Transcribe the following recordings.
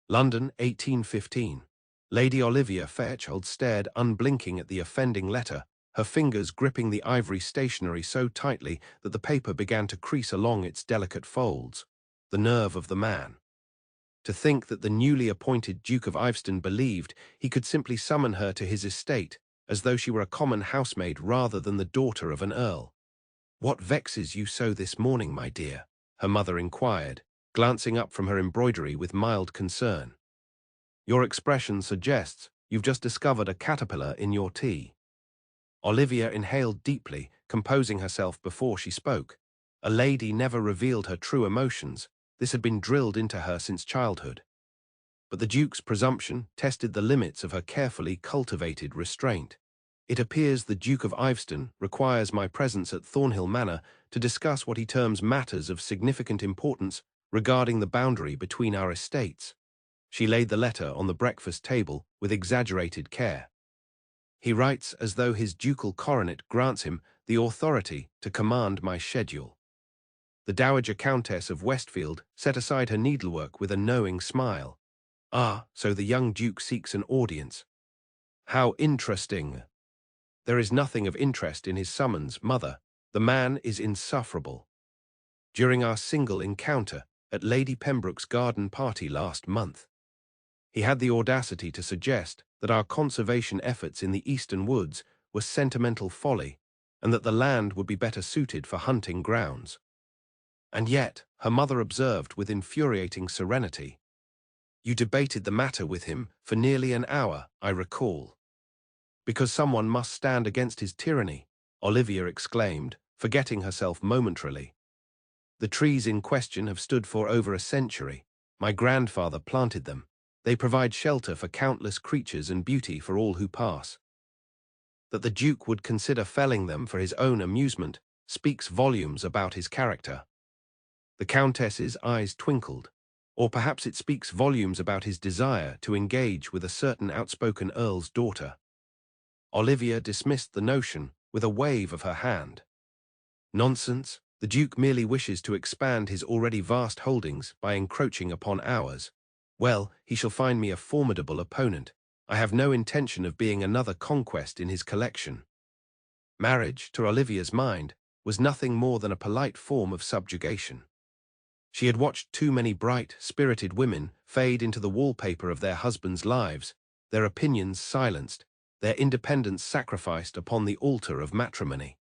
London, 1815. Lady Olivia Fairchild stared unblinking at the offending letter, her fingers gripping the ivory stationery so tightly that the paper began to crease along its delicate folds. The nerve of the man. To think that the newly appointed Duke of Iveston believed he could simply summon her to his estate, as though she were a common housemaid rather than the daughter of an earl. "What vexes you so this morning, my dear?" her mother inquired, glancing up from her embroidery with mild concern. "Your expression suggests you've just discovered a caterpillar in your tea." Olivia inhaled deeply, composing herself before she spoke. A lady never revealed her true emotions. This had been drilled into her since childhood. But the Duke's presumption tested the limits of her carefully cultivated restraint. "It appears the Duke of Iveston requires my presence at Thornhill Manor to discuss what he terms matters of significant importance regarding the boundary between our estates." She laid the letter on the breakfast table with exaggerated care. "He writes as though his ducal coronet grants him the authority to command my schedule." The Dowager Countess of Westfield set aside her needlework with a knowing smile. "Ah, so the young Duke seeks an audience. How interesting." "There is nothing of interest in his summons, mother. The man is insufferable. During our single encounter at Lady Pembroke's garden party last month, he had the audacity to suggest that our conservation efforts in the eastern woods were sentimental folly, and that the land would be better suited for hunting grounds. And yet," her mother observed with infuriating serenity, "you debated the matter with him for nearly an hour, I recall." "Because someone must stand against his tyranny," Olivia exclaimed, forgetting herself momentarily. "The trees in question have stood for over a century. My grandfather planted them. They provide shelter for countless creatures and beauty for all who pass. That the Duke would consider felling them for his own amusement speaks volumes about his character." The Countess's eyes twinkled. "Or perhaps it speaks volumes about his desire to engage with a certain outspoken earl's daughter." Olivia dismissed the notion with a wave of her hand. "Nonsense. The Duke merely wishes to expand his already vast holdings by encroaching upon ours. Well, he shall find me a formidable opponent. I have no intention of being another conquest in his collection." Marriage, to Olivia's mind, was nothing more than a polite form of subjugation. She had watched too many bright, spirited women fade into the wallpaper of their husbands' lives, their opinions silenced, their independence sacrificed upon the altar of matrimony.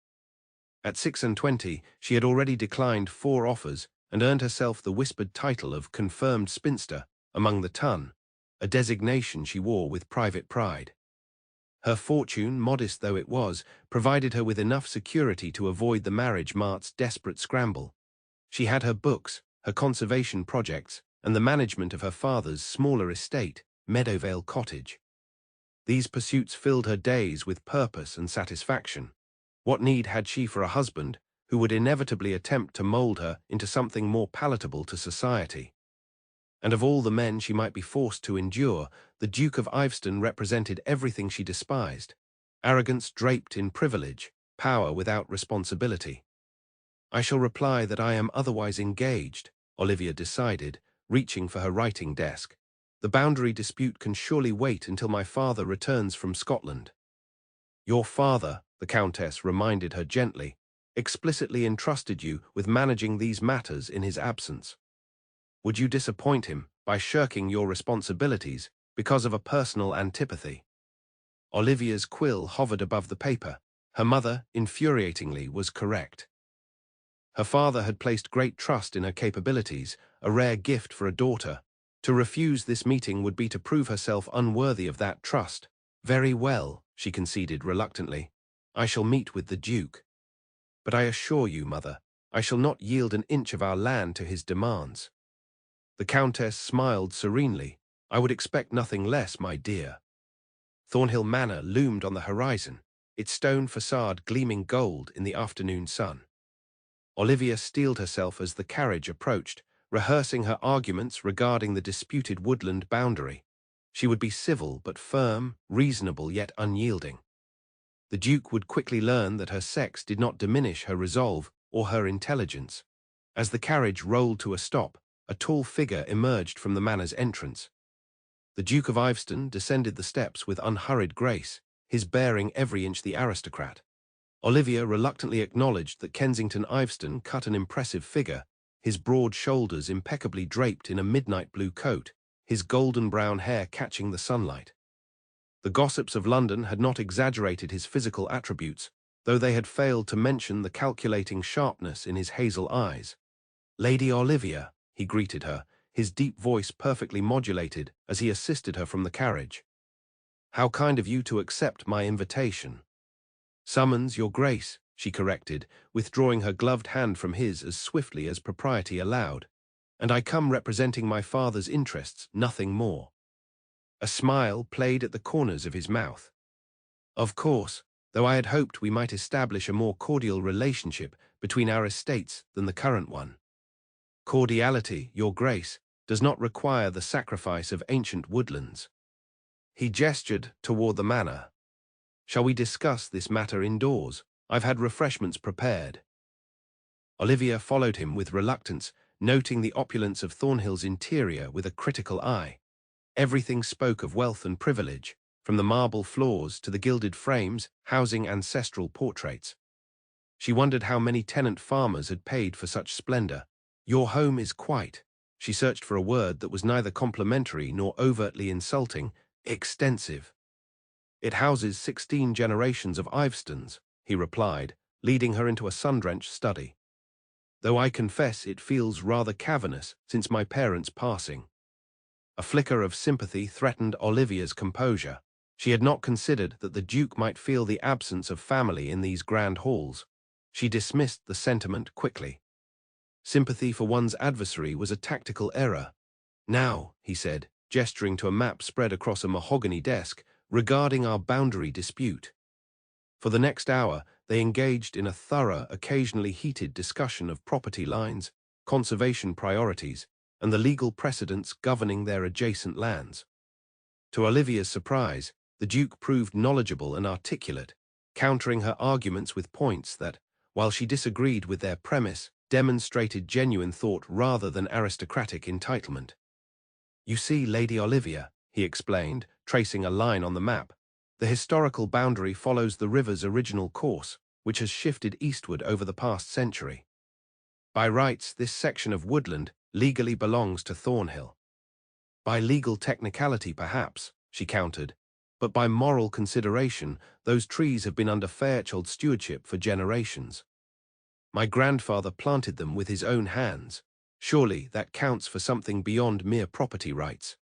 At 26, she had already declined 4 offers and earned herself the whispered title of confirmed spinster among the ton, a designation she wore with private pride. Her fortune, modest though it was, provided her with enough security to avoid the marriage mart's desperate scramble. She had her books, her conservation projects, and the management of her father's smaller estate, Meadowvale Cottage. These pursuits filled her days with purpose and satisfaction. What need had she for a husband who would inevitably attempt to mold her into something more palatable to society? And of all the men she might be forced to endure, the Duke of Iveston represented everything she despised: arrogance draped in privilege, power without responsibility. "I shall reply that I am otherwise engaged," Olivia decided, reaching for her writing desk. "The boundary dispute can surely wait until my father returns from Scotland." "Your father," the Countess reminded her gently, "explicitly entrusted you with managing these matters in his absence. Would you disappoint him by shirking your responsibilities because of a personal antipathy?" Olivia's quill hovered above the paper. Her mother, infuriatingly, was correct. Her father had placed great trust in her capabilities, a rare gift for a daughter. To refuse this meeting would be to prove herself unworthy of that trust. "Very well," she conceded reluctantly. "I shall meet with the Duke. But I assure you, mother, I shall not yield an inch of our land to his demands." The Countess smiled serenely. "I would expect nothing less, my dear." Thornhill Manor loomed on the horizon, its stone facade gleaming gold in the afternoon sun. Olivia steeled herself as the carriage approached, rehearsing her arguments regarding the disputed woodland boundary. She would be civil but firm, reasonable yet unyielding. The Duke would quickly learn that her sex did not diminish her resolve or her intelligence. As the carriage rolled to a stop, a tall figure emerged from the manor's entrance. The Duke of Iveston descended the steps with unhurried grace, his bearing every inch the aristocrat. Olivia reluctantly acknowledged that Kensington Iveston cut an impressive figure, his broad shoulders impeccably draped in a midnight blue coat, his golden brown hair catching the sunlight. The gossips of London had not exaggerated his physical attributes, though they had failed to mention the calculating sharpness in his hazel eyes. "Lady Olivia," he greeted her, his deep voice perfectly modulated as he assisted her from the carriage. "How kind of you to accept my invitation." "Summons, your grace," she corrected, withdrawing her gloved hand from his as swiftly as propriety allowed. "And I come representing my father's interests, nothing more." A smile played at the corners of his mouth. "Of course, though I had hoped we might establish a more cordial relationship between our estates than the current one." "Cordiality, your grace, does not require the sacrifice of ancient woodlands." He gestured toward the manor. "Shall we discuss this matter indoors? I've had refreshments prepared." Olivia followed him with reluctance, noting the opulence of Thornhill's interior with a critical eye. Everything spoke of wealth and privilege, from the marble floors to the gilded frames housing ancestral portraits. She wondered how many tenant farmers had paid for such splendor. "Your home is quite," she searched for a word that was neither complimentary nor overtly insulting, "extensive." "It houses 16 generations of Ivestons," he replied, leading her into a sun-drenched study. "Though I confess it feels rather cavernous since my parents' passing." A flicker of sympathy threatened Olivia's composure. She had not considered that the Duke might feel the absence of family in these grand halls. She dismissed the sentiment quickly. Sympathy for one's adversary was a tactical error. "Now," he said, gesturing to a map spread across a mahogany desk, "regarding our boundary dispute." For the next hour, they engaged in a thorough, occasionally heated discussion of property lines, conservation priorities, and the legal precedents governing their adjacent lands. To Olivia's surprise, the Duke proved knowledgeable and articulate, countering her arguments with points that, while she disagreed with their premise, demonstrated genuine thought rather than aristocratic entitlement. "You see, Lady Olivia," he explained, tracing a line on the map, "the historical boundary follows the river's original course, which has shifted eastward over the past century. By rights, this section of woodland legally belongs to Thornhill. By legal technicality, perhaps," she countered, "but by moral consideration, those trees have been under Fairchild stewardship for generations. My grandfather planted them with his own hands. Surely that counts for something beyond mere property rights."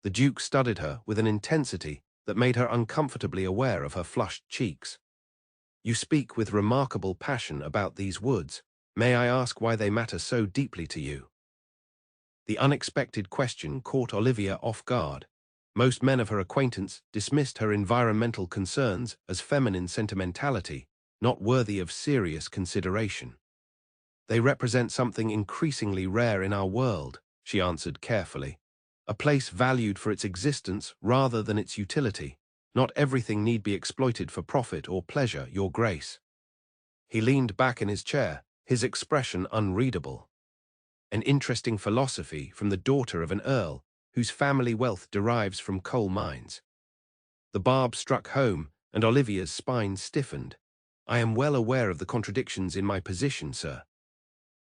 The Duke studied her with an intensity that made her uncomfortably aware of her flushed cheeks. "You speak with remarkable passion about these woods. May I ask why they matter so deeply to you?" The unexpected question caught Olivia off guard. Most men of her acquaintance dismissed her environmental concerns as feminine sentimentality, not worthy of serious consideration. "They represent something increasingly rare in our world," she answered carefully. "A place valued for its existence rather than its utility. Not everything need be exploited for profit or pleasure, your grace." He leaned back in his chair, his expression unreadable. An interesting philosophy from the daughter of an earl, whose family wealth derives from coal mines. The barb struck home, and Olivia's spine stiffened. "I am well aware of the contradictions in my position, sir.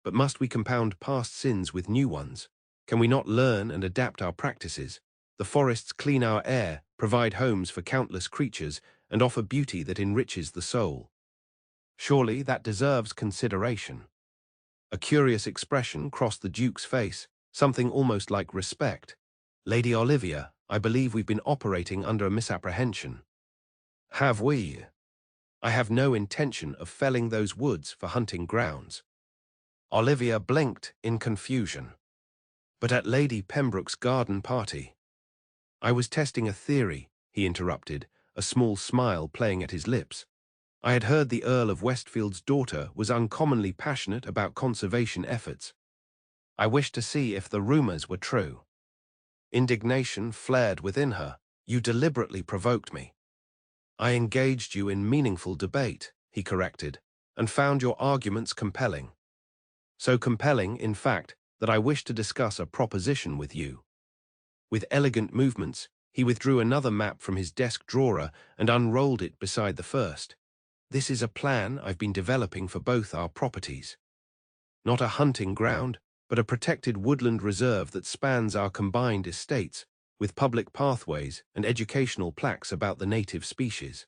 But must we compound past sins with new ones? Can we not learn and adapt our practices? The forests clean our air, provide homes for countless creatures, and offer beauty that enriches the soul. Surely that deserves consideration." A curious expression crossed the Duke's face, something almost like respect. "Lady Olivia, I believe we've been operating under a misapprehension." "Have we?" "I have no intention of felling those woods for hunting grounds." Olivia blinked in confusion. "But at Lady Pembroke's garden party—" "I was testing a theory," he interrupted, a small smile playing at his lips. "I had heard the Earl of Westfield's daughter was uncommonly passionate about conservation efforts. I wished to see if the rumors were true." Indignation flared within her. "You deliberately provoked me." "I engaged you in meaningful debate," he corrected, "and found your arguments compelling. So compelling, in fact, that I wish to discuss a proposition with you." With elegant movements, he withdrew another map from his desk drawer and unrolled it beside the first. This is a plan I've been developing for both our properties. Not a hunting ground, but a protected woodland reserve that spans our combined estates, with public pathways and educational plaques about the native species.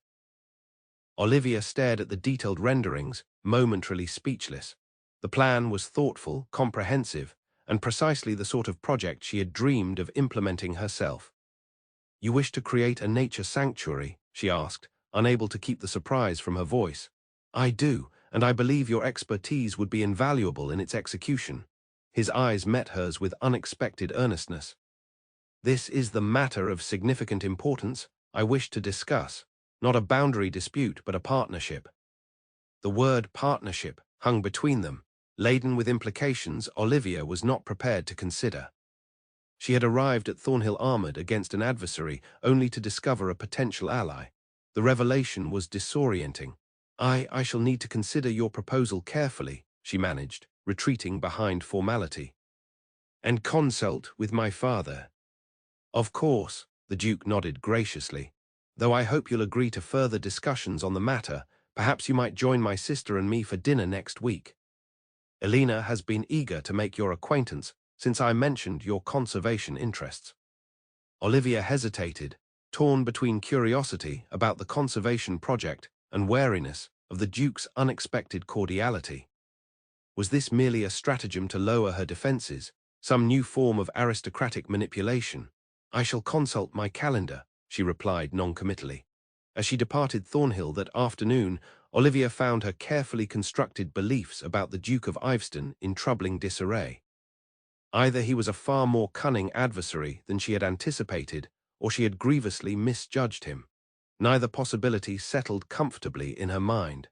Olivia stared at the detailed renderings, momentarily speechless. The plan was thoughtful, comprehensive, and precisely the sort of project she had dreamed of implementing herself. "You wish to create a nature sanctuary?" she asked, unable to keep the surprise from her voice. "I do, and I believe your expertise would be invaluable in its execution." His eyes met hers with unexpected earnestness. "This is the matter of significant importance I wish to discuss, not a boundary dispute but a partnership." The word partnership hung between them, laden with implications Olivia was not prepared to consider. She had arrived at Thornhill armored against an adversary only to discover a potential ally. The revelation was disorienting. I shall need to consider your proposal carefully," she managed, retreating behind formality. "And consult with my father." "Of course," the Duke nodded graciously. "Though I hope you'll agree to further discussions on the matter. Perhaps you might join my sister and me for dinner next week. Elena has been eager to make your acquaintance since I mentioned your conservation interests." Olivia hesitated, torn between curiosity about the conservation project and wariness of the Duke's unexpected cordiality. Was this merely a stratagem to lower her defenses, some new form of aristocratic manipulation? "I shall consult my calendar," she replied noncommittally. As she departed Thornhill that afternoon, Olivia found her carefully constructed beliefs about the Duke of Iveston in troubling disarray. Either he was a far more cunning adversary than she had anticipated, or she had grievously misjudged him. Neither possibility settled comfortably in her mind.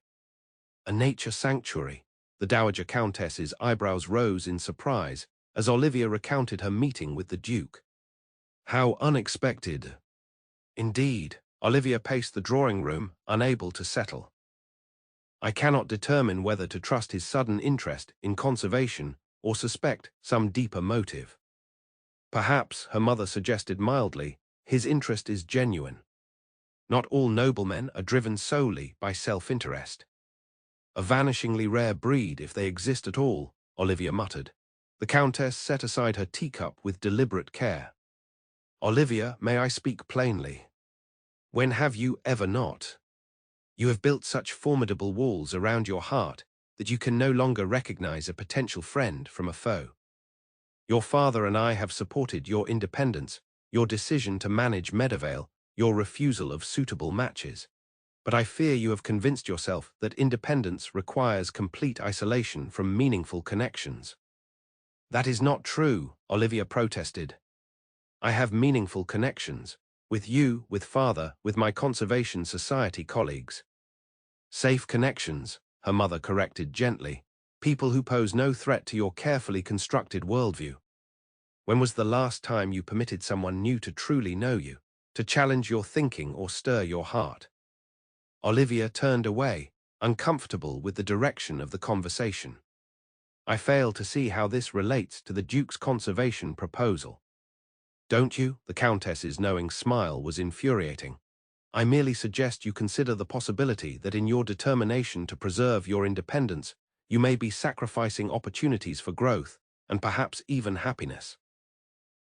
A nature sanctuary. The Dowager Countess's eyebrows rose in surprise as Olivia recounted her meeting with the Duke. How unexpected. Indeed, Olivia paced the drawing room, unable to settle. "I cannot determine whether to trust his sudden interest in conservation or suspect some deeper motive." "Perhaps," her mother suggested mildly, "his interest is genuine. Not all noblemen are driven solely by self-interest." "A vanishingly rare breed, if they exist at all," Olivia muttered. The Countess set aside her teacup with deliberate care. "Olivia, may I speak plainly? When have you ever not? You have built such formidable walls around your heart that you can no longer recognize a potential friend from a foe. Your father and I have supported your independence, your decision to manage Meadowvale, your refusal of suitable matches. But I fear you have convinced yourself that independence requires complete isolation from meaningful connections." "That is not true," Olivia protested. "I have meaningful connections. With you, with father, with my Conservation Society colleagues." "Safe connections," her mother corrected gently. "People who pose no threat to your carefully constructed worldview. When was the last time you permitted someone new to truly know you, to challenge your thinking or stir your heart?" Olivia turned away, uncomfortable with the direction of the conversation. "I fail to see how this relates to the Duke's conservation proposal." "Don't you?" The Countess's knowing smile was infuriating. "I merely suggest you consider the possibility that in your determination to preserve your independence, you may be sacrificing opportunities for growth, and perhaps even happiness."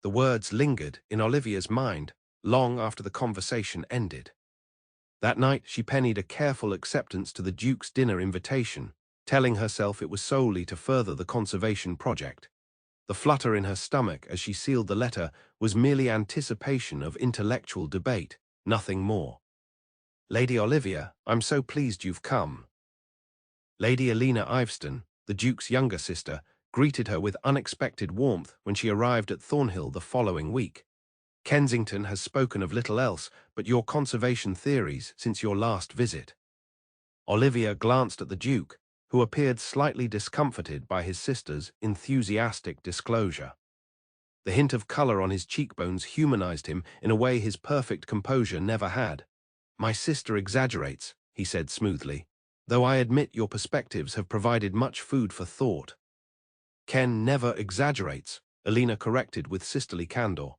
The words lingered in Olivia's mind long after the conversation ended. That night she pennied a careful acceptance to the Duke's dinner invitation, telling herself it was solely to further the conservation project. The flutter in her stomach as she sealed the letter was merely anticipation of intellectual debate, nothing more. "Lady Olivia, I'm so pleased you've come." Lady Elena Iveston, the Duke's younger sister, greeted her with unexpected warmth when she arrived at Thornhill the following week. "Kensington has spoken of little else but your conservation theories since your last visit." Olivia glanced at the Duke, who appeared slightly discomforted by his sister's enthusiastic disclosure. The hint of color on his cheekbones humanized him in a way his perfect composure never had. "My sister exaggerates," he said smoothly, "though I admit your perspectives have provided much food for thought." "Ken never exaggerates," Elena corrected with sisterly candor.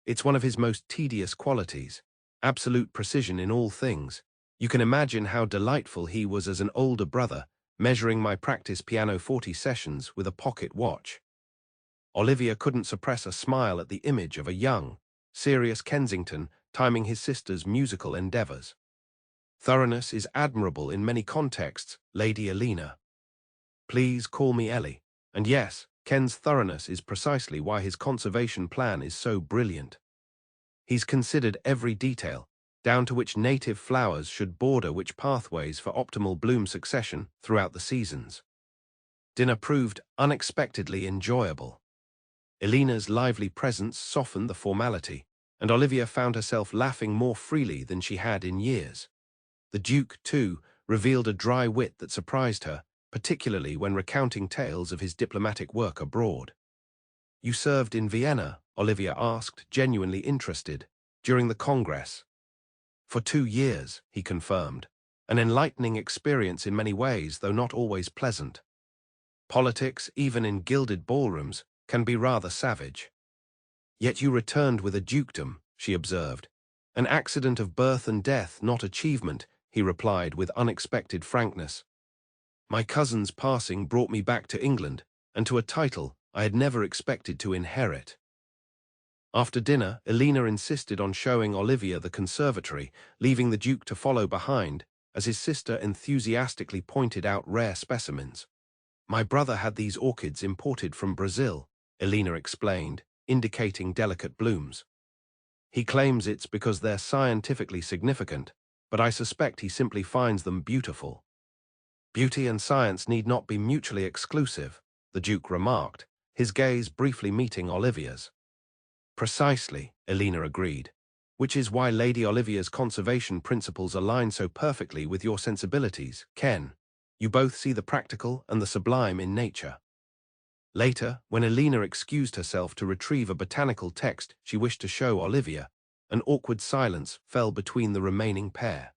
It's one of his most tedious qualities, absolute precision in all things. You can imagine how delightful he was as an older brother, measuring my practice pianoforte sessions with a pocket watch. Olivia couldn't suppress a smile at the image of a young, serious Kensington timing his sister's musical endeavours. Thoroughness is admirable in many contexts, Lady Elena. Please call me Ellie. And yes, Ken's thoroughness is precisely why his conservation plan is so brilliant. He's considered every detail, down to which native flowers should border which pathways for optimal bloom succession throughout the seasons. Dinner proved unexpectedly enjoyable. Elena's lively presence softened the formality, and Olivia found herself laughing more freely than she had in years. The Duke, too, revealed a dry wit that surprised her, particularly when recounting tales of his diplomatic work abroad. "You served in Vienna?" Olivia asked, genuinely interested, "during the Congress?" "For 2 years," he confirmed. "An enlightening experience in many ways, though not always pleasant. Politics, even in gilded ballrooms, can be rather savage." "Yet you returned with a dukedom," she observed. "An accident of birth and death, not achievement," he replied with unexpected frankness. "My cousin's passing brought me back to England, and to a title I had never expected to inherit." After dinner, Elena insisted on showing Olivia the conservatory, leaving the Duke to follow behind, as his sister enthusiastically pointed out rare specimens. "My brother had these orchids imported from Brazil," Elena explained, indicating delicate blooms. "He claims it's because they're scientifically significant, but I suspect he simply finds them beautiful." "Beauty and science need not be mutually exclusive," the Duke remarked, his gaze briefly meeting Olivia's. "Precisely," Elena agreed, "which is why Lady Olivia's conservation principles align so perfectly with your sensibilities, Ken. You both see the practical and the sublime in nature." Later, when Elena excused herself to retrieve a botanical text she wished to show Olivia, an awkward silence fell between the remaining pair.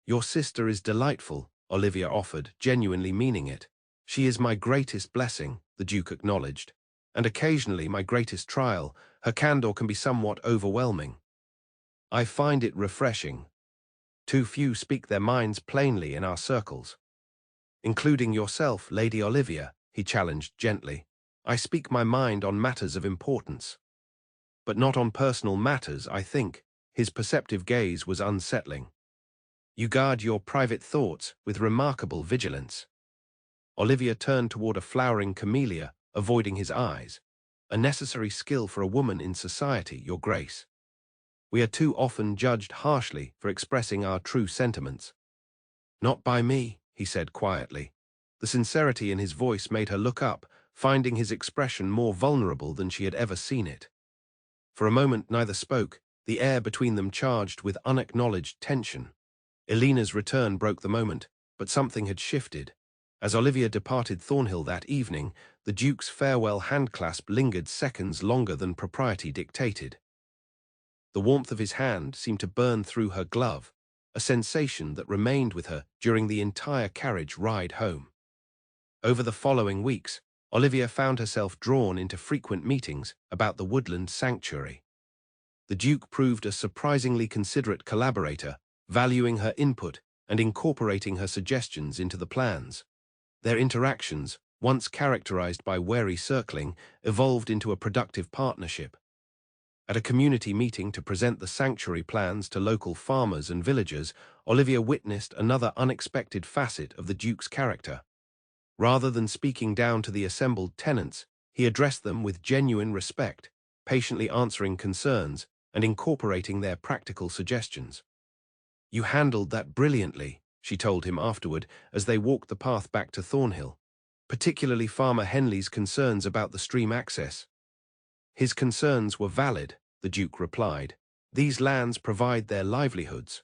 "Your sister is delightful," Olivia offered, genuinely meaning it. "She is my greatest blessing," the Duke acknowledged, "and occasionally my greatest trial. Her candor can be somewhat overwhelming." "I find it refreshing. Too few speak their minds plainly in our circles." "Including yourself, Lady Olivia," he challenged gently. "I speak my mind on matters of importance." "But not on personal matters, I think." His perceptive gaze was unsettling. "You guard your private thoughts with remarkable vigilance." Olivia turned toward a flowering camellia, avoiding his eyes. "A necessary skill for a woman in society, Your Grace. We are too often judged harshly for expressing our true sentiments." "Not by me," he said quietly. The sincerity in his voice made her look up, finding his expression more vulnerable than she had ever seen it. For a moment neither spoke, the air between them charged with unacknowledged tension. Elena's return broke the moment, but something had shifted. As Olivia departed Thornhill that evening, the Duke's farewell handclasp lingered seconds longer than propriety dictated. The warmth of his hand seemed to burn through her glove, a sensation that remained with her during the entire carriage ride home. Over the following weeks, Olivia found herself drawn into frequent meetings about the woodland sanctuary. The Duke proved a surprisingly considerate collaborator, valuing her input and incorporating her suggestions into the plans. Their interactions, once characterized by wary circling, evolved into a productive partnership. At a community meeting to present the sanctuary plans to local farmers and villagers, Olivia witnessed another unexpected facet of the Duke's character. Rather than speaking down to the assembled tenants, he addressed them with genuine respect, patiently answering concerns and incorporating their practical suggestions. "You handled that brilliantly," she told him afterward as they walked the path back to Thornhill, "particularly Farmer Henley's concerns about the stream access." "His concerns were valid," the Duke replied. "These lands provide their livelihoods.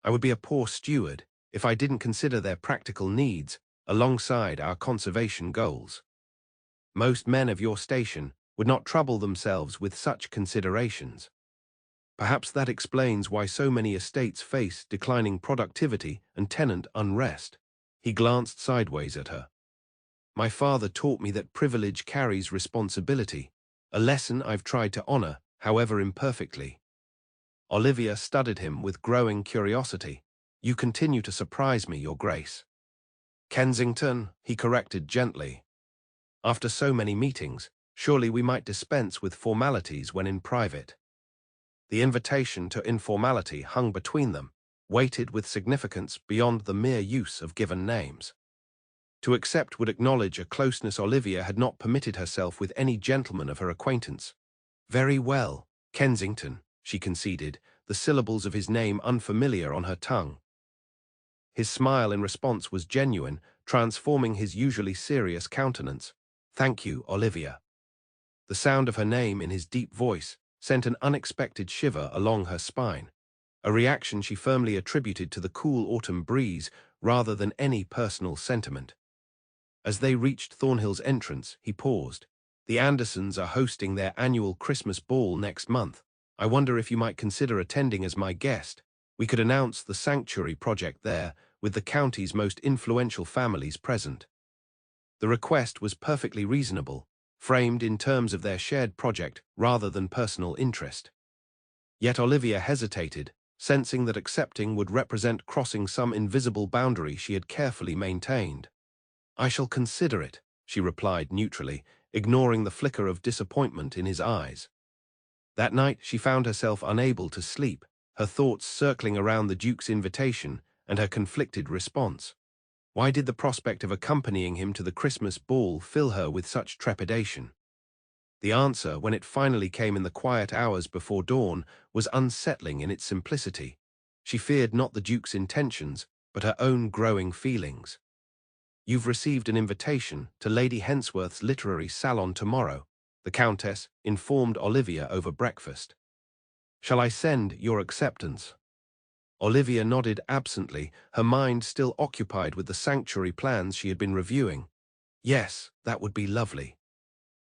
I would be a poor steward if I didn't consider their practical needs alongside our conservation goals. Most men of your station would not trouble themselves with such considerations. Perhaps that explains why so many estates face declining productivity and tenant unrest." He glanced sideways at her. "My father taught me that privilege carries responsibility, a lesson I've tried to honor, however imperfectly. Olivia studied him with growing curiosity. "You continue to surprise me, Your Grace." "Kensington," he corrected gently. "After so many meetings, surely we might dispense with formalities when in private." The invitation to informality hung between them, weighted with significance beyond the mere use of given names. To accept would acknowledge a closeness Olivia had not permitted herself with any gentleman of her acquaintance. "Very well, Kensington," she conceded, the syllables of his name unfamiliar on her tongue. His smile in response was genuine, transforming his usually serious countenance. "Thank you, Olivia." The sound of her name in his deep voice sent an unexpected shiver along her spine, a reaction she firmly attributed to the cool autumn breeze rather than any personal sentiment. As they reached Thornhill's entrance, he paused. "The Andersons are hosting their annual Christmas ball next month. I wonder if you might consider attending as my guest. We could announce the sanctuary project there, with the county's most influential families present." The request was perfectly reasonable, framed in terms of their shared project rather than personal interest. Yet Olivia hesitated, sensing that accepting would represent crossing some invisible boundary she had carefully maintained. "I shall consider it," she replied neutrally, ignoring the flicker of disappointment in his eyes. That night she found herself unable to sleep, her thoughts circling around the Duke's invitation and her conflicted response. Why did the prospect of accompanying him to the Christmas ball fill her with such trepidation? The answer, when it finally came in the quiet hours before dawn, was unsettling in its simplicity. She feared not the Duke's intentions, but her own growing feelings. "You've received an invitation to Lady Hensworth's literary salon tomorrow," the Countess informed Olivia over breakfast. "Shall I send your acceptance?" Olivia nodded absently, her mind still occupied with the sanctuary plans she had been reviewing. "Yes, that would be lovely."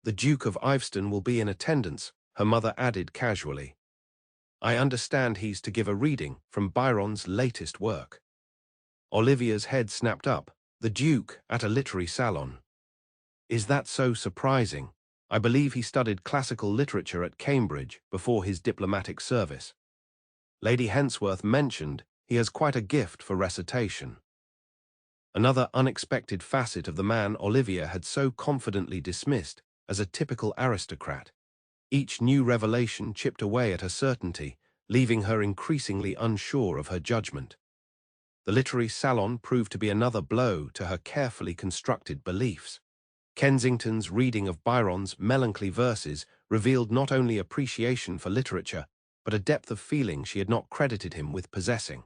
"The Duke of Iveston will be in attendance," her mother added casually. "I understand he's to give a reading from Byron's latest work." Olivia's head snapped up. "The Duke at a literary salon. Is that so surprising? I believe he studied classical literature at Cambridge before his diplomatic service. Lady Hensworth mentioned he has quite a gift for recitation." Another unexpected facet of the man Olivia had so confidently dismissed as a typical aristocrat. Each new revelation chipped away at her certainty, leaving her increasingly unsure of her judgment. The literary salon proved to be another blow to her carefully constructed beliefs. Kensington's reading of Byron's melancholy verses revealed not only appreciation for literature, but a depth of feeling she had not credited him with possessing.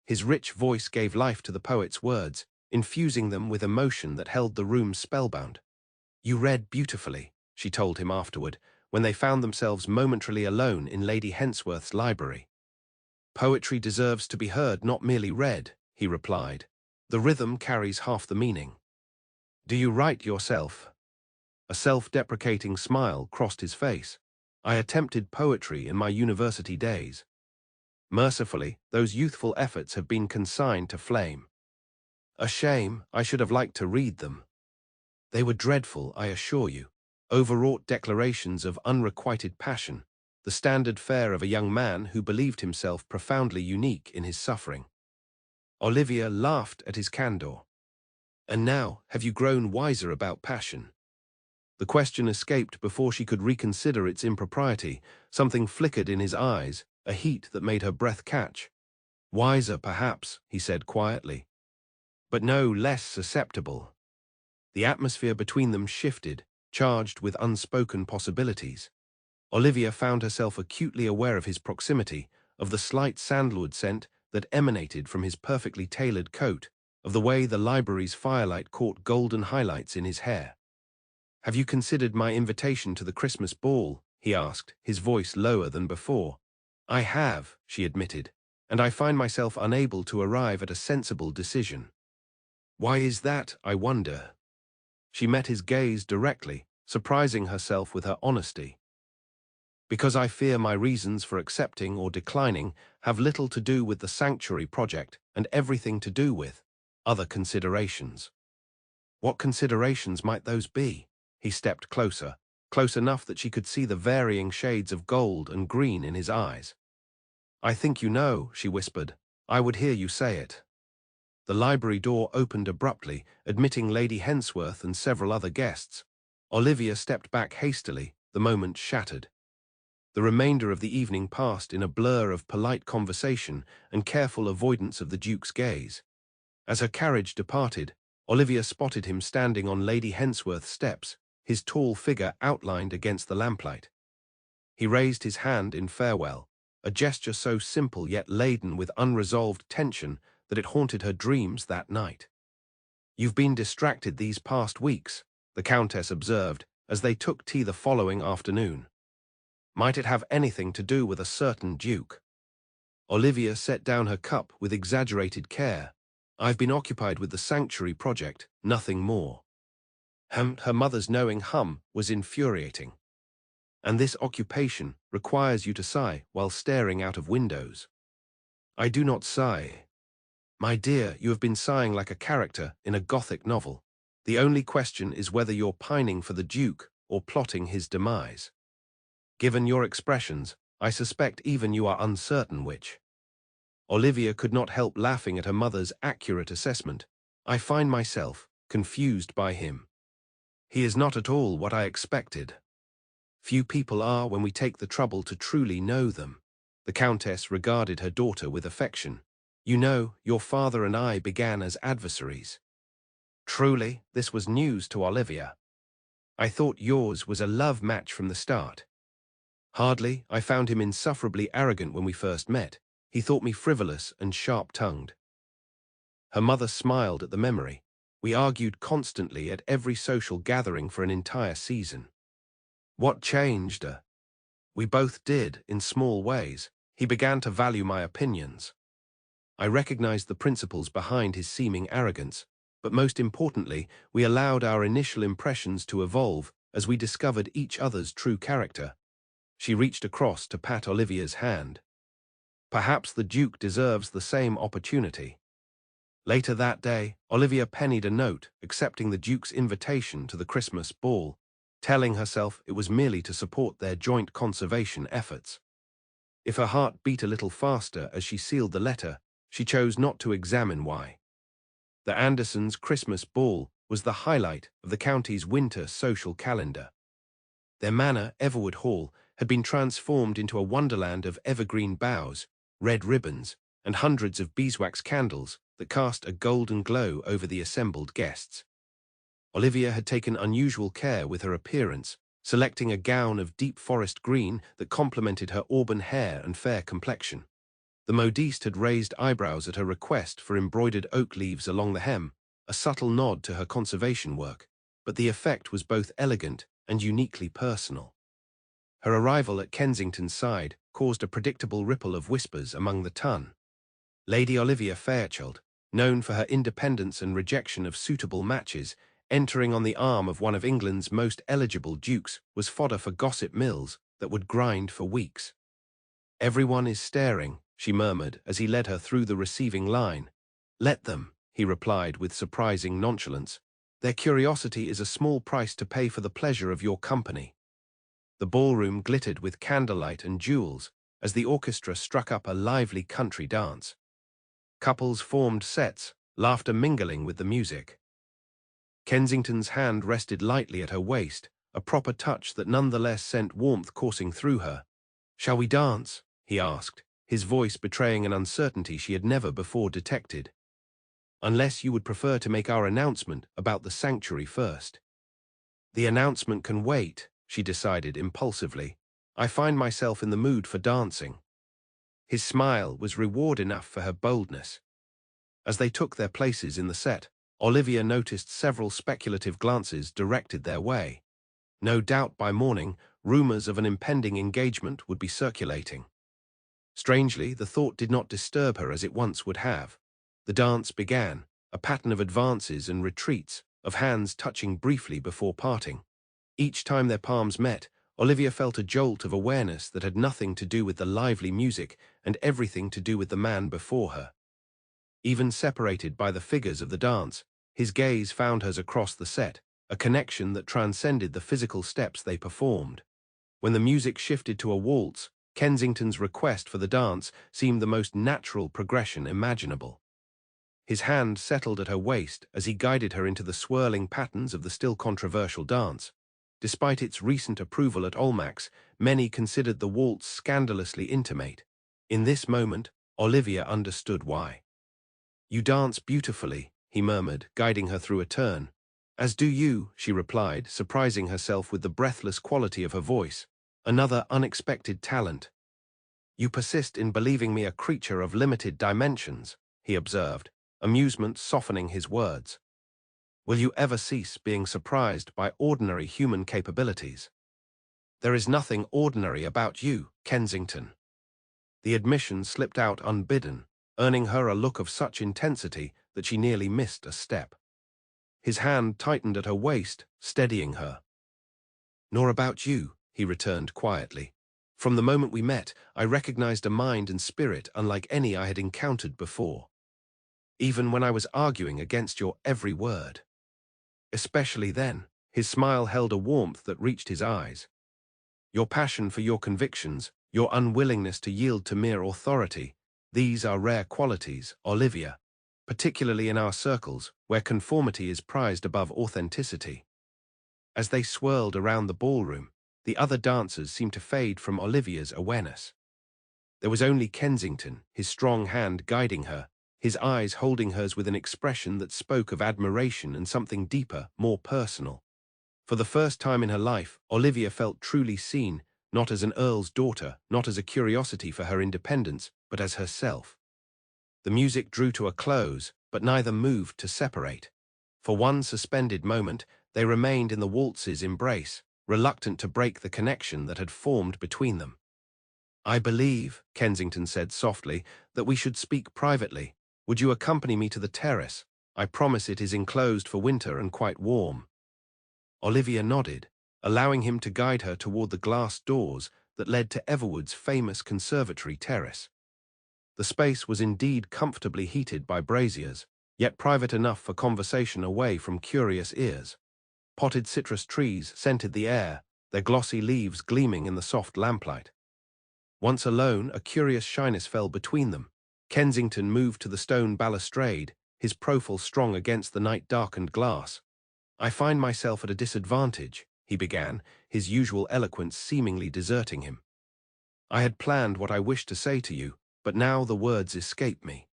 His rich voice gave life to the poet's words, infusing them with emotion that held the room spellbound. "You read beautifully," she told him afterward, when they found themselves momentarily alone in Lady Hensworth's library. "Poetry deserves to be heard, not merely read," he replied. "The rhythm carries half the meaning." "Do you write yourself?" A self-deprecating smile crossed his face. "I attempted poetry in my university days. Mercifully, those youthful efforts have been consigned to flame. A shame, I should have liked to read them. They were dreadful, I assure you. Overwrought declarations of unrequited passion, the standard fare of a young man who believed himself profoundly unique in his suffering." Olivia laughed at his candor. "And now, have you grown wiser about passion?" The question escaped before she could reconsider its impropriety. Something flickered in his eyes, a heat that made her breath catch. "Wiser, perhaps," he said quietly, "but no less susceptible." The atmosphere between them shifted, charged with unspoken possibilities. Olivia found herself acutely aware of his proximity, of the slight sandalwood scent that emanated from his perfectly tailored coat, of the way the library's firelight caught golden highlights in his hair. "Have you considered my invitation to the Christmas ball?" he asked, his voice lower than before. "I have," she admitted, "and I find myself unable to arrive at a sensible decision." "Why is that, I wonder?" She met his gaze directly, surprising herself with her honesty. "Because I fear my reasons for accepting or declining have little to do with the sanctuary project and everything to do with other considerations." "What considerations might those be?" He stepped closer, close enough that she could see the varying shades of gold and green in his eyes. "I think you know," she whispered. "I would hear you say it." The library door opened abruptly, admitting Lady Hensworth and several other guests. Olivia stepped back hastily, the moment shattered. The remainder of the evening passed in a blur of polite conversation and careful avoidance of the Duke's gaze. As her carriage departed, Olivia spotted him standing on Lady Hensworth's steps, his tall figure outlined against the lamplight. He raised his hand in farewell, a gesture so simple yet laden with unresolved tension that it haunted her dreams that night. "You've been distracted these past weeks," the Countess observed as they took tea the following afternoon. "Might it have anything to do with a certain Duke?" Olivia set down her cup with exaggerated care. "I've been occupied with the sanctuary project, nothing more." Her mother's knowing hum was infuriating. "And this occupation requires you to sigh while staring out of windows." "I do not sigh." "My dear, you have been sighing like a character in a Gothic novel. The only question is whether you're pining for the Duke or plotting his demise. Given your expressions, I suspect even you are uncertain which." Olivia could not help laughing at her mother's accurate assessment. "I find myself confused by him. He is not at all what I expected." "Few people are when we take the trouble to truly know them." The Countess regarded her daughter with affection. "You know, your father and I began as adversaries." Truly, this was news to Olivia. "I thought yours was a love match from the start." "Hardly. I found him insufferably arrogant when we first met. He thought me frivolous and sharp-tongued." Her mother smiled at the memory. "We argued constantly at every social gathering for an entire season." "What changed?" "We both did, in small ways. He began to value my opinions. I recognized the principles behind his seeming arrogance, but most importantly, we allowed our initial impressions to evolve as we discovered each other's true character." She reached across to pat Olivia's hand. "Perhaps the Duke deserves the same opportunity." Later that day, Olivia penned a note accepting the Duke's invitation to the Christmas ball, telling herself it was merely to support their joint conservation efforts. If her heart beat a little faster as she sealed the letter, she chose not to examine why. The Andersons' Christmas ball was the highlight of the county's winter social calendar. Their manor, Everwood Hall, had been transformed into a wonderland of evergreen boughs, red ribbons, and hundreds of beeswax candles that cast a golden glow over the assembled guests. Olivia had taken unusual care with her appearance, selecting a gown of deep forest green that complemented her auburn hair and fair complexion. The modiste had raised eyebrows at her request for embroidered oak leaves along the hem, a subtle nod to her conservation work, but the effect was both elegant and uniquely personal. Her arrival at Kensington's side caused a predictable ripple of whispers among the ton. Lady Olivia Fairchild, known for her independence and rejection of suitable matches, entering on the arm of one of England's most eligible dukes, was fodder for gossip mills that would grind for weeks. "Everyone is staring," she murmured as he led her through the receiving line. "Let them," he replied with surprising nonchalance. "Their curiosity is a small price to pay for the pleasure of your company." The ballroom glittered with candlelight and jewels as the orchestra struck up a lively country dance. Couples formed sets, laughter mingling with the music. Kensington's hand rested lightly at her waist, a proper touch that nonetheless sent warmth coursing through her. "Shall we dance?" he asked, his voice betraying an uncertainty she had never before detected. "Unless you would prefer to make our announcement about the sanctuary first." "The announcement can wait," she decided impulsively. "I find myself in the mood for dancing." His smile was reward enough for her boldness. As they took their places in the set, Olivia noticed several speculative glances directed their way. No doubt by morning, rumors of an impending engagement would be circulating. Strangely, the thought did not disturb her as it once would have. The dance began, a pattern of advances and retreats, of hands touching briefly before parting. Each time their palms met, Olivia felt a jolt of awareness that had nothing to do with the lively music and everything to do with the man before her. Even separated by the figures of the dance, his gaze found hers across the set, a connection that transcended the physical steps they performed. When the music shifted to a waltz, Kensington's request for the dance seemed the most natural progression imaginable. His hand settled at her waist as he guided her into the swirling patterns of the still controversial dance. Despite its recent approval at Olmax, many considered the waltz scandalously intimate. In this moment, Olivia understood why. "You dance beautifully," he murmured, guiding her through a turn. "As do you," she replied, surprising herself with the breathless quality of her voice. "Another unexpected talent." "You persist in believing me a creature of limited dimensions," he observed, amusement softening his words. "Will you ever cease being surprised by ordinary human capabilities?" "There is nothing ordinary about you, Kensington." The admission slipped out unbidden, earning her a look of such intensity that she nearly missed a step. His hand tightened at her waist, steadying her. "Nor about you," he returned quietly. "From the moment we met, I recognized a mind and spirit unlike any I had encountered before. Even when I was arguing against your every word. Especially then." His smile held a warmth that reached his eyes. "Your passion for your convictions, your unwillingness to yield to mere authority, these are rare qualities, Olivia, particularly in our circles, where conformity is prized above authenticity." As they swirled around the ballroom, the other dancers seemed to fade from Olivia's awareness. There was only Kensington, his strong hand guiding her, his eyes holding hers with an expression that spoke of admiration and something deeper, more personal. For the first time in her life, Olivia felt truly seen, not as an earl's daughter, not as a curiosity for her independence, but as herself. The music drew to a close, but neither moved to separate. For one suspended moment, they remained in the waltz's embrace, reluctant to break the connection that had formed between them. "I believe," Kensington said softly, "that we should speak privately. Would you accompany me to the terrace? I promise it is enclosed for winter and quite warm." Olivia nodded, allowing him to guide her toward the glass doors that led to Everwood's famous conservatory terrace. The space was indeed comfortably heated by braziers, yet private enough for conversation away from curious ears. Potted citrus trees scented the air, their glossy leaves gleaming in the soft lamplight. Once alone, a curious shyness fell between them. Kensington moved to the stone balustrade, his profile strong against the night-darkened glass. "I find myself at a disadvantage," he began, his usual eloquence seemingly deserting him. "I had planned what I wished to say to you, but now the words escape me."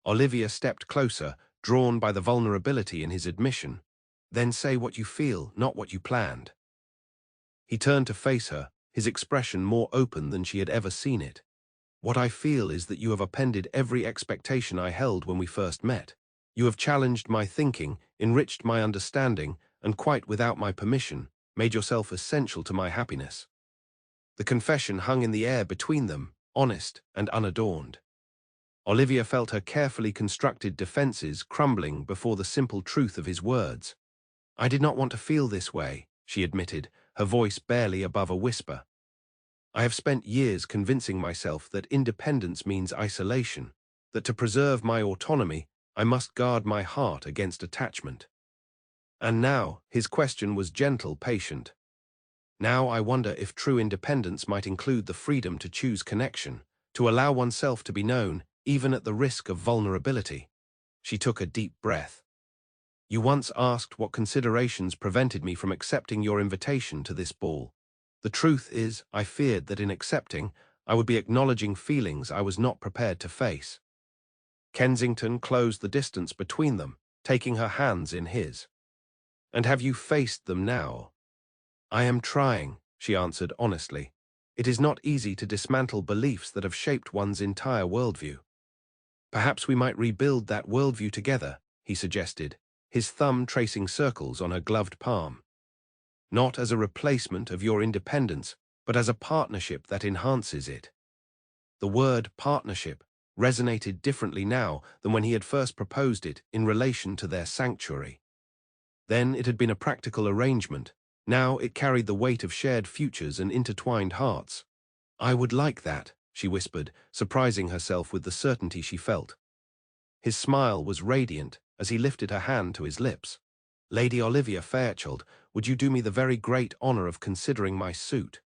Olivia stepped closer, drawn by the vulnerability in his admission. "Then say what you feel, not what you planned." He turned to face her, his expression more open than she had ever seen it. "What I feel is that you have upended every expectation I held when we first met. You have challenged my thinking, enriched my understanding, and quite without my permission, made yourself essential to my happiness." The confession hung in the air between them, honest and unadorned. Olivia felt her carefully constructed defenses crumbling before the simple truth of his words. "I did not want to feel this way," she admitted, her voice barely above a whisper. "I have spent years convincing myself that independence means isolation, that to preserve my autonomy, I must guard my heart against attachment." And now, his question was gentle, patient. "Now I wonder if true independence might include the freedom to choose connection, to allow oneself to be known, even at the risk of vulnerability." She took a deep breath. "You once asked what considerations prevented me from accepting your invitation to this ball. The truth is, I feared that in accepting, I would be acknowledging feelings I was not prepared to face." Kensington closed the distance between them, taking her hands in his. "And have you faced them now?" "I am trying," she answered honestly. "It is not easy to dismantle beliefs that have shaped one's entire worldview." "Perhaps we might rebuild that worldview together," he suggested, his thumb tracing circles on her gloved palm. "Not as a replacement of your independence, but as a partnership that enhances it." The word partnership resonated differently now than when he had first proposed it in relation to their sanctuary. Then it had been a practical arrangement. Now it carried the weight of shared futures and intertwined hearts. "I would like that," she whispered, surprising herself with the certainty she felt. His smile was radiant as he lifted her hand to his lips. Lady Olivia Fairchild, would you do me the very great honour of considering my suit?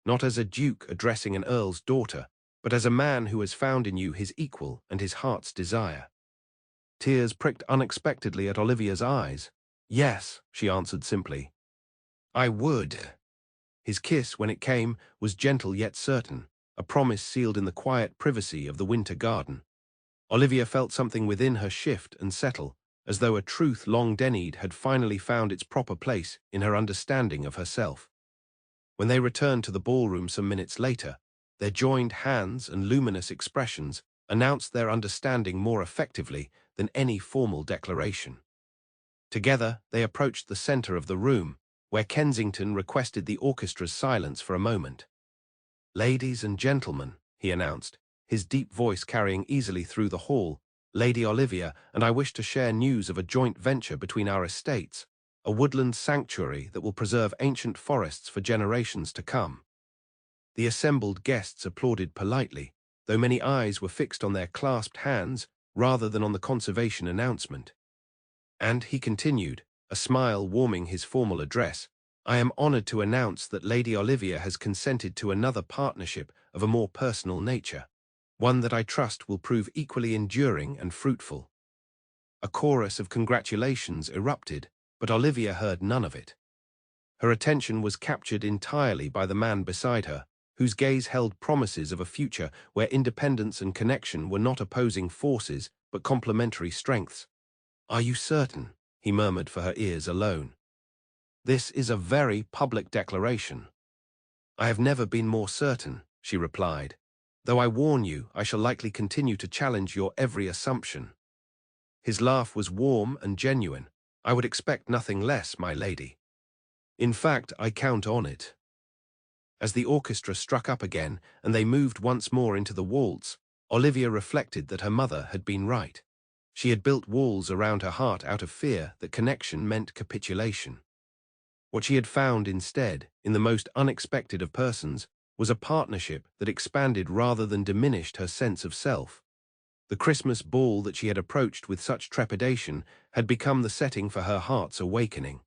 Not as a duke addressing an earl's daughter, but as a man who has found in you his equal and his heart's desire. Tears pricked unexpectedly at Olivia's eyes. Yes, she answered simply. I would. His kiss, when it came, was gentle yet certain, a promise sealed in the quiet privacy of the winter garden. Olivia felt something within her shift and settle, as though a truth long denied had finally found its proper place in her understanding of herself. When they returned to the ballroom some minutes later, their joined hands and luminous expressions announced their understanding more effectively than any formal declaration. Together, they approached the center of the room, where Kensington requested the orchestra's silence for a moment. Ladies and gentlemen, he announced, his deep voice carrying easily through the hall, Lady Olivia and I wish to share news of a joint venture between our estates, a woodland sanctuary that will preserve ancient forests for generations to come. The assembled guests applauded politely, though many eyes were fixed on their clasped hands rather than on the conservation announcement. And he continued, a smile warming his formal address, I am honored to announce that Lady Olivia has consented to another partnership of a more personal nature, one that I trust will prove equally enduring and fruitful. A chorus of congratulations erupted, but Olivia heard none of it. Her attention was captured entirely by the man beside her, whose gaze held promises of a future where independence and connection were not opposing forces but complementary strengths. Are you certain? He murmured for her ears alone. This is a very public declaration. I have never been more certain, she replied. Though I warn you, I shall likely continue to challenge your every assumption. His laugh was warm and genuine. I would expect nothing less, my lady. In fact, I count on it. As the orchestra struck up again and they moved once more into the waltz, Olivia reflected that her mother had been right. She had built walls around her heart out of fear that connection meant capitulation. What she had found instead, in the most unexpected of persons, was a partnership that expanded rather than diminished her sense of self. The Christmas ball that she had approached with such trepidation had become the setting for her heart's awakening.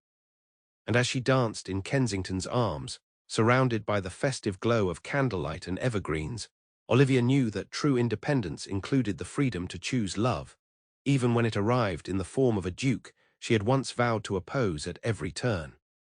And as she danced in Kensington's arms, surrounded by the festive glow of candlelight and evergreens, Olivia knew that true independence included the freedom to choose love, even when it arrived in the form of a duke she had once vowed to oppose at every turn.